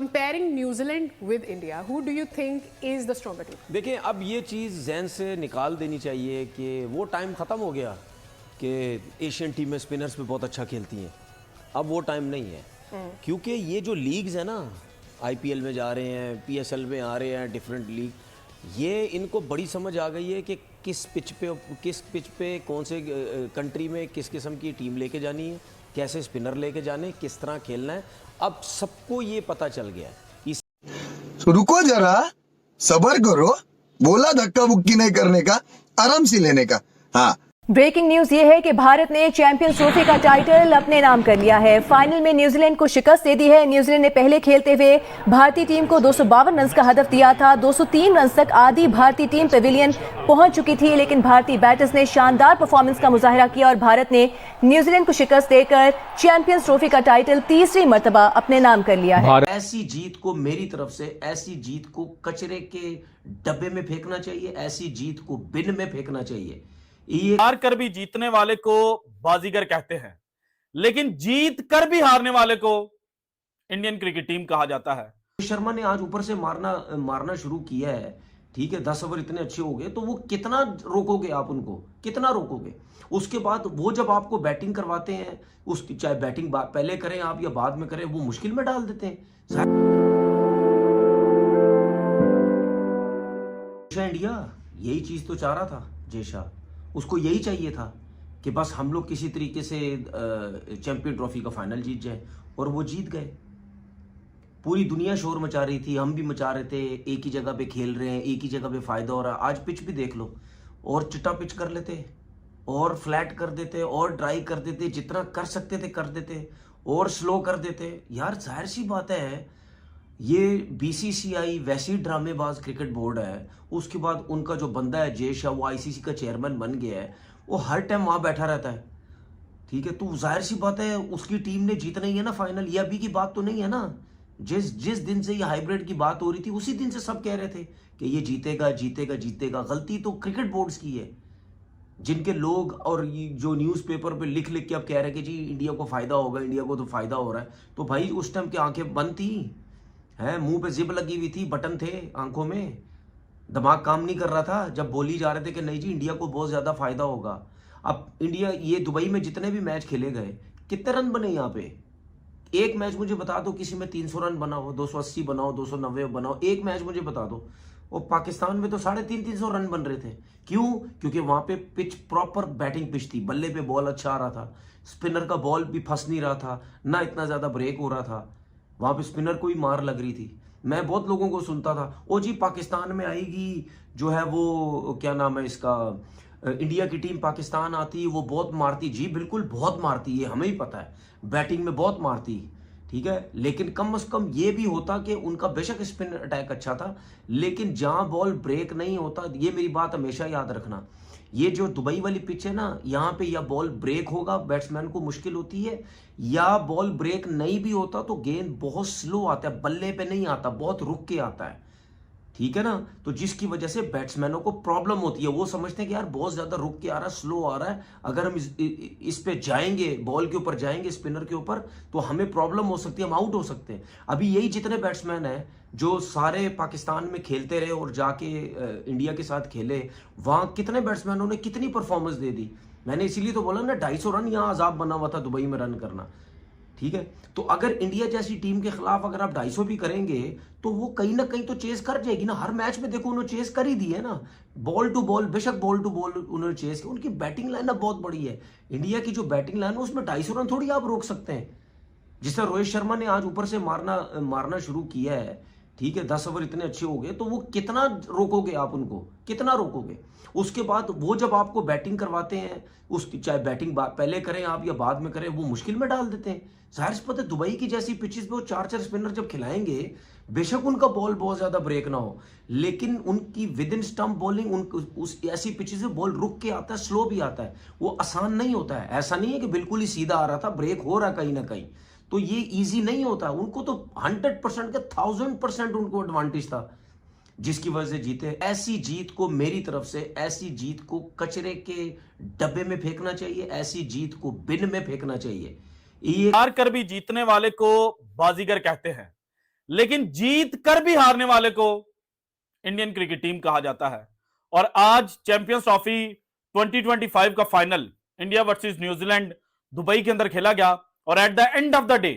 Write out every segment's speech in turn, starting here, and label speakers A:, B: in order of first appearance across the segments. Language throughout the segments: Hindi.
A: Comparing New Zealand with India, who do you think is the stronger team?
B: देखिए, अब ये चीज़ जहन से निकाल देनी चाहिए कि वो टाइम ख़त्म हो गया कि एशियन टीमें स्पिनर्स पे बहुत अच्छा खेलती हैं। अब वो टाइम नहीं है, क्योंकि ये जो लीग्स हैं ना, आईपीएल में जा रहे हैं, पीएसएल में आ रहे हैं, डिफरेंट लीग, ये इनको बड़ी समझ आ गई है कि किस पिच पे कौन से कंट्री में किस किस्म की टीम लेके जानी है, कैसे स्पिनर लेके जाने, किस तरह खेलना है। अब सबको ये पता चल गया है।
C: तो रुको जरा, सबर करो, बोला धक्का बुक्की नहीं करने का, आराम से लेने का। हाँ,
D: ब्रेकिंग न्यूज ये है कि भारत ने चैंपियंस ट्रॉफी का टाइटल अपने नाम कर लिया है। फाइनल में न्यूजीलैंड को शिकस्त दे दी है। न्यूजीलैंड ने पहले खेलते हुए भारतीय टीम को 252 रन का हदफ दिया था। 203 रन तक आधी भारतीय टीम पेविलियन पहुंच चुकी थी, लेकिन भारतीय बैटर्स ने शानदार परफॉर्मेंस का मुजाहिरा किया और भारत ने न्यूजीलैंड को शिकस्त देकर चैंपियंस ट्रॉफी का टाइटल तीसरी मर्तबा अपने नाम कर लिया है।
B: ऐसी जीत को मेरी तरफ से, ऐसी जीत को कचरे के डब्बे में फेंकना चाहिए, ऐसी जीत को बिन में फेंकना चाहिए।
E: हार कर भी जीतने वाले को बाजीगर कहते हैं, लेकिन जीत कर भी हारने वाले को इंडियन क्रिकेट टीम कहा जाता है।
B: शर्मा ने आज ऊपर से मारना शुरू किया है, ठीक है, 10 ओवर इतने अच्छे हो गए, तो वो कितना रोकोगे आप उनको, कितना रोकोगे? उसके बाद वो जब आपको बैटिंग करवाते हैं, उसकी चाहे बैटिंग पहले करें आप या बाद में करें, वो मुश्किल में डाल देते हैं। इंडिया यही चीज तो चाह रहा था, जयशाह, उसको यही चाहिए था कि बस हम लोग किसी तरीके से चैंपियन ट्रॉफी का फाइनल जीत जाए, और वो जीत गए। पूरी दुनिया शोर मचा रही थी, हम भी मचा रहे थे, एक ही जगह पे खेल रहे हैं, एक ही जगह पे फायदा हो रहा है। आज पिच भी देख लो, और चिट्टा पिच कर लेते, और फ्लैट कर देते, और ड्राई कर देते, जितना कर सकते थे कर देते, और स्लो कर देते। यार जाहिर सी बात है, ये बीसीसीआई वैसी ड्रामेबाज क्रिकेट बोर्ड है, उसके बाद उनका जो बंदा है जयशाह, वो आईसीसी का चेयरमैन बन गया है, वो हर टाइम वहां बैठा रहता है, ठीक है। तो जाहिर सी बात है उसकी टीम ने जीतना ही है ना फाइनल। ये अभी की बात तो नहीं है ना, जिस दिन से ये हाइब्रिड की बात हो रही थी, उसी दिन से सब कह रहे थे कि ये जीतेगा जीतेगा जीतेगा। गलती तो क्रिकेट बोर्ड्स की है, जिनके लोग और जो न्यूज़पेपर पे लिख लिख के अब कह रहे हैं कि जी इंडिया को फायदा होगा, इंडिया को तो फायदा हो रहा है। तो भाई उस टाइम की आंखें बंद थी है, मुंह पे जिप लगी हुई थी, बटन थे आंखों में, दिमाग काम नहीं कर रहा था जब बोली जा रहे थे कि नहीं जी इंडिया को बहुत ज्यादा फायदा होगा। अब इंडिया, ये दुबई में जितने भी मैच खेले गए, कितने रन बने यहाँ पे? एक मैच मुझे बता दो किसी में 300 रन बना हो, 280 बनाओ, 290 बनाओ, एक मैच मुझे बता दो। और पाकिस्तान में तो 350 रन बन रहे थे। क्यों? क्योंकि वहां पे पिच प्रॉपर बैटिंग पिच थी, बल्ले पे बॉल अच्छा आ रहा था, स्पिनर का बॉल भी फंस नहीं रहा था, ना इतना ज्यादा ब्रेक हो रहा था, वहां पे स्पिनर को ही मार लग रही थी। मैं बहुत लोगों को सुनता था, ओ जी पाकिस्तान में आएगी जो है वो क्या नाम है इसका, इंडिया की टीम पाकिस्तान आती, वो बहुत मारती। जी बिल्कुल बहुत मारती है, हमें ही पता है, बैटिंग में बहुत मारती, ठीक है। लेकिन कम से कम ये भी होता कि उनका बेशक स्पिन अटैक अच्छा था, लेकिन जहां बॉल ब्रेक नहीं होता, ये मेरी बात हमेशा याद रखना, ये जो दुबई वाली पिच है ना, यहाँ पे या बॉल ब्रेक होगा, बैट्समैन को मुश्किल होती है, या बॉल ब्रेक नहीं भी होता तो गेंद बहुत स्लो आता है, बल्ले पे नहीं आता, बहुत रुक के आता है, ठीक है ना। तो जिसकी वजह से बैट्समैनों को प्रॉब्लम होती है, वो समझते हैं कि यार बहुत ज्यादा रुक के आ रहा है, स्लो आ रहा है, अगर हम इस पे जाएंगे, बॉल के ऊपर जाएंगे, स्पिनर के ऊपर, तो हमें प्रॉब्लम हो सकती है, हम आउट हो सकते हैं। अभी यही जितने बैट्समैन हैं जो सारे पाकिस्तान में खेलते रहे और जाके इंडिया के साथ खेले, वहां कितने बैट्समैनों ने कितनी परफॉर्मेंस दे दी। मैंने इसीलिए तो बोला ना, 250 रन यहाँ अजाब बना हुआ था दुबई में रन करना, ठीक है। तो अगर इंडिया जैसी टीम के खिलाफ अगर आप 250 भी करेंगे, तो वो कहीं ना कहीं तो चेस कर जाएगी ना। हर मैच में देखो उन्होंने चेस कर ही दी है ना, बॉल टू बॉल, बेशक बॉल टू बॉल उन्होंने चेस की। उनकी बैटिंग लाइनअप बहुत बड़ी है, इंडिया की जो बैटिंग लाइन है उसमें 250 रन थोड़ी आप रोक सकते हैं। जिस तरह रोहित शर्मा ने आज ऊपर से मारना शुरू किया है, ठीक है, 10 ओवर इतने अच्छे हो गए, तो वो कितना रोकोगे आप उनको, कितना रोकोगे? उसके बाद वो जब आपको बैटिंग करवाते हैं, उसकी चाहे बैटिंग पहले करें आप या बाद में करें, वो मुश्किल में डाल देते हैं। जाहिर सी बात है, दुबई की जैसी पिचेस पे वो 4-4 स्पिनर जब खिलाएंगे, बेशक उनका बॉल बहुत ज्यादा ब्रेक ना हो, लेकिन उनकी विद इन स्टंप बॉलिंग, उस ऐसी पिचेस पे बॉल रुक के आता है, स्लो भी आता है, वो आसान नहीं होता है। ऐसा नहीं है कि बिल्कुल ही सीधा आ रहा था, ब्रेक हो रहा है कहीं ना कहीं, तो ये इजी नहीं होता। उनको तो 100% के 1000% उनको एडवांटेज था, जिसकी वजह से जीते। ऐसी जीत को मेरी तरफ से, ऐसी जीत को कचरे के डब्बे में फेंकना चाहिए, ऐसी जीत को बिन में फेंकना चाहिए।
E: हार कर भी जीतने वाले को बाजीगर कहते हैं, लेकिन जीत कर भी हारने वाले को इंडियन क्रिकेट टीम कहा जाता है। और आज चैंपियंस ट्रॉफी 2025 का final India versus New Zealand Dubai के अंदर खेला गया और at the end of the day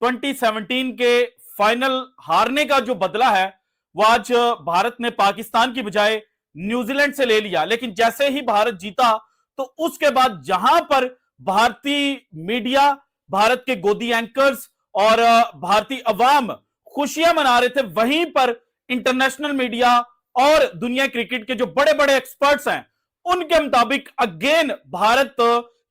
E: 2017 के फाइनल हारने का जो बदला है वो आज भारत ने पाकिस्तान की बजाय न्यूजीलैंड से ले लिया। लेकिन जैसे ही भारत जीता तो उसके बाद जहां पर भारतीय मीडिया, भारत के गोदी एंकर्स और भारतीय अवाम खुशियां मना रहे थे, वहीं पर इंटरनेशनल मीडिया और दुनिया क्रिकेट के जो बड़े बड़े एक्सपर्ट्स हैं उनके मुताबिक अगेन भारत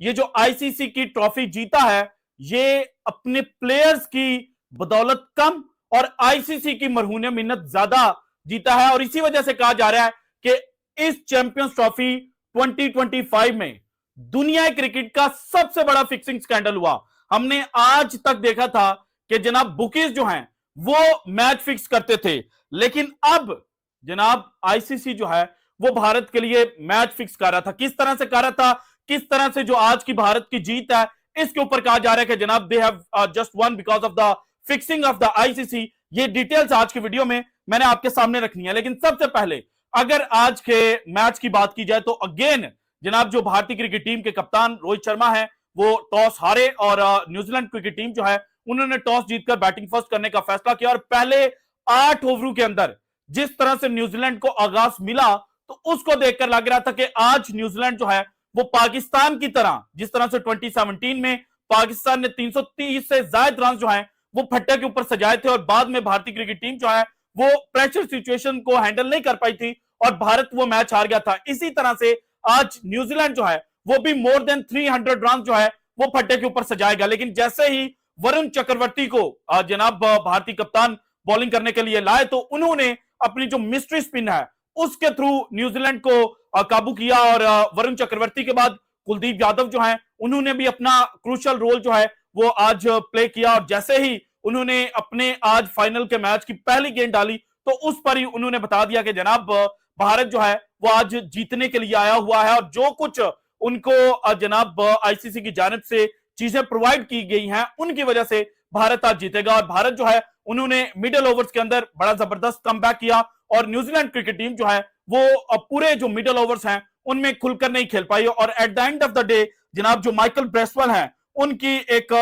E: ये जो आईसीसी की ट्रॉफी जीता है ये अपने प्लेयर्स की बदौलत कम और आईसीसी की मरहूने मिन्नत ज्यादा जीता है। और इसी वजह से कहा जा रहा है कि इस चैंपियंस ट्रॉफी 2025 में दुनिया क्रिकेट का सबसे बड़ा फिक्सिंग स्कैंडल हुआ। हमने आज तक देखा था कि जनाब बुकीज जो हैं वो मैच फिक्स करते थे, लेकिन अब जनाब आईसीसी जो है वो भारत के लिए मैच फिक्स कर रहा था। किस तरह से कर रहा था, किस तरह से जो आज की भारत की जीत है इसके ऊपर कहा जा रहा है कि जनाब they have just one because of the fixing of the ICC. ये डिटेल्स आज की वीडियो में मैंने आपके सामने रखनी है। लेकिन सबसे पहले अगर आज के मैच की बात की जाए तो अगेन जनाब जो भारतीय क्रिकेट टीम के कप्तान रोहित शर्मा है वो टॉस हारे और न्यूजीलैंड क्रिकेट टीम जो है उन्होंने टॉस जीतकर बैटिंग फर्स्ट करने का फैसला किया। और पहले 8 ओवरों के अंदर जिस तरह से न्यूजीलैंड को आगाज मिला तो उसको देखकर लग रहा था कि आज न्यूजीलैंड जो है वो पाकिस्तान की तरह, जिस तरह से 2017 में पाकिस्तान ने 330 से ज्यादा रन जो है वो फट्टे के ऊपर सजाए थे और बाद में भारतीय क्रिकेट टीम जो है वो प्रेशर सिचुएशन को हैंडल नहीं कर पाई थी और भारत वो मैच हार गया था। इसी तरह से आज न्यूजीलैंड जो है वो भी मोर देन 300 रन जो है वो फट्टे के ऊपर सजाएगा। लेकिन जैसे ही वरुण चक्रवर्ती को जनाब भारतीय कप्तान बॉलिंग करने के लिए लाए तो उन्होंने अपनी जो मिस्ट्री स्पिन है उसके थ्रू न्यूजीलैंड को काबू किया और वरुण चक्रवर्ती के बाद कुलदीप यादव जो है उन्होंने भी अपना क्रूशियल रोल जो है वो आज प्ले किया। और जैसे ही उन्होंने अपने आज फाइनल के मैच की पहली गेंद डाली तो उस पर ही उन्होंने बता दिया कि जनाब भारत जो है वो आज जीतने के लिए आया हुआ है और जो कुछ उनको जनाब आईसीसी की जानिब से चीजें प्रोवाइड की गई हैं उनकी वजह से भारत आज जीतेगा। और भारत जो है उन्होंने मिडिल ओवर्स के अंदर बड़ा जबरदस्त कमबैक किया और न्यूजीलैंड क्रिकेट टीम जो है वो पूरे जो मिडिल ओवर्स हैं उनमें खुलकर नहीं खेल पाई और at the end of the day जनाब जो माइकल ब्रेसवेल हैं उनकी एक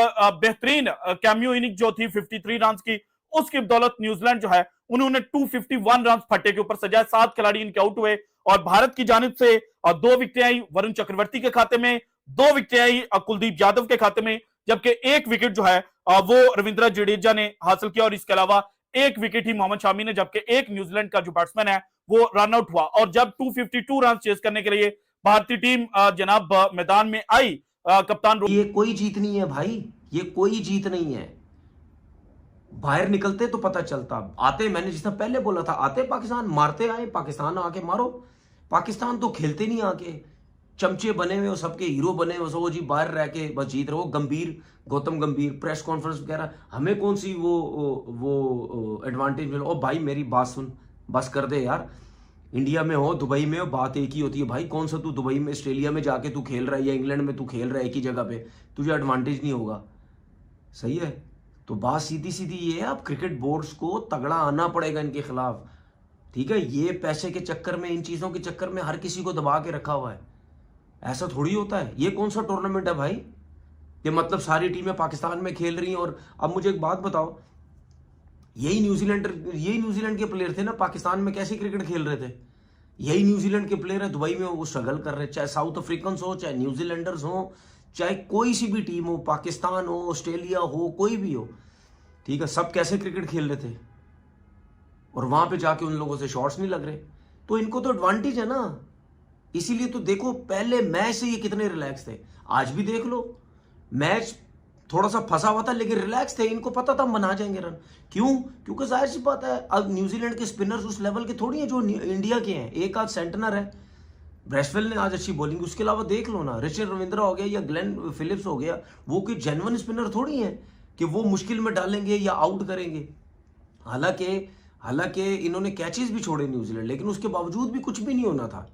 E: बेहतरीन कैमियो इनिंग जो थी 53 रन की, उसकी बदौलत न्यूजीलैंड जो है उन्होंने 251 रन फट्टे के ऊपर सजाए। 7 खिलाड़ी इनके आउट हुए और भारत की जानिब से 2 विकेटें आई वरुण चक्रवर्ती के खाते में, 2 विकेटें आई कुलदीप यादव के खाते में, जबकि 1 विकेट जो है वो रविंद्र जडेजा ने हासिल किया और इसके अलावा 1 विकेट ही मोहम्मद शामी ने, जबकि 1 न्यूजीलैंड का जो बैट्समैन है वो रन आउट हुआ। और जब 252 रन चेस करने के लिए भारतीय टीम जनाब मैदान में आई कप्तान
B: ये कोई जीत नहीं है भाई, ये कोई जीत नहीं है। बाहर निकलते तो पता चलता, आते मैंने जिस तरह पहले बोला था आते पाकिस्तान मारते आए, पाकिस्तान आके मारो। पाकिस्तान तो खेलते नहीं आके, चमचे बने हुए हो, सबके हीरो बने हुए हो जी, बाहर रह के बस जीत रहे हो। गंभीर, गौतम गंभीर प्रेस कॉन्फ्रेंस वगैरह, हमें कौन सी वो एडवांटेज मिला। ओ भाई मेरी बात सुन, बस कर दे यार। इंडिया में हो, दुबई में हो, बात एक ही होती है भाई। कौन सा तू दुबई में, ऑस्ट्रेलिया में जाके तू खेल रहा है या इंग्लैंड में तू खेल रहा है एक ही जगह पे, तुझे एडवांटेज नहीं होगा। सही है, तो बात सीधी सीधी ये है, अब क्रिकेट बोर्ड्स को तगड़ा आना पड़ेगा इनके खिलाफ। ठीक है, ये पैसे के चक्कर में, इन चीजों के चक्कर में हर किसी को दबा के रखा हुआ है। ऐसा थोड़ी होता है। ये कौन सा टूर्नामेंट है भाई, ये मतलब सारी टीमें पाकिस्तान में खेल रही हैं। और अब मुझे एक बात बताओ, यही न्यूजीलैंड के प्लेयर थे ना पाकिस्तान में, कैसे क्रिकेट खेल रहे थे। यही न्यूजीलैंड के प्लेयर है दुबई में, वो स्ट्रगल कर रहे हैं। चाहे साउथ अफ्रीकन हो, चाहे न्यूजीलैंडर्स हो, चाहे कोई सी भी टीम हो, पाकिस्तान हो, ऑस्ट्रेलिया हो, कोई भी हो, ठीक है, सब कैसे क्रिकेट खेल रहे थे और वहां पे जाके उन लोगों से शॉट्स नहीं लग रहे। तो इनको तो एडवांटेज है ना, इसीलिए तो देखो पहले मैच से ये कितने रिलैक्स थे। आज भी देख लो, मैच थोड़ा सा फंसा हुआ था लेकिन रिलैक्स थे, इनको पता था बना जाएंगे रन। क्यों? क्योंकि जाहिर सी बात है, अब न्यूजीलैंड के स्पिनर्स उस लेवल के थोड़ी हैं जो इंडिया के हैं। एक आध सेंटनर है, ब्रेसवेल ने आज अच्छी बॉलिंग, उसके अलावा देख लो ना, ऋषभ रविंद्रा हो गया या ग्लेन फिलिप्स हो गया, वो कोई जेन्युइन स्पिनर थोड़ी है कि वो मुश्किल में डालेंगे या आउट करेंगे। हालांकि इन्होंने कैचेस भी छोड़े न्यूजीलैंड, लेकिन उसके बावजूद भी कुछ भी नहीं होना था।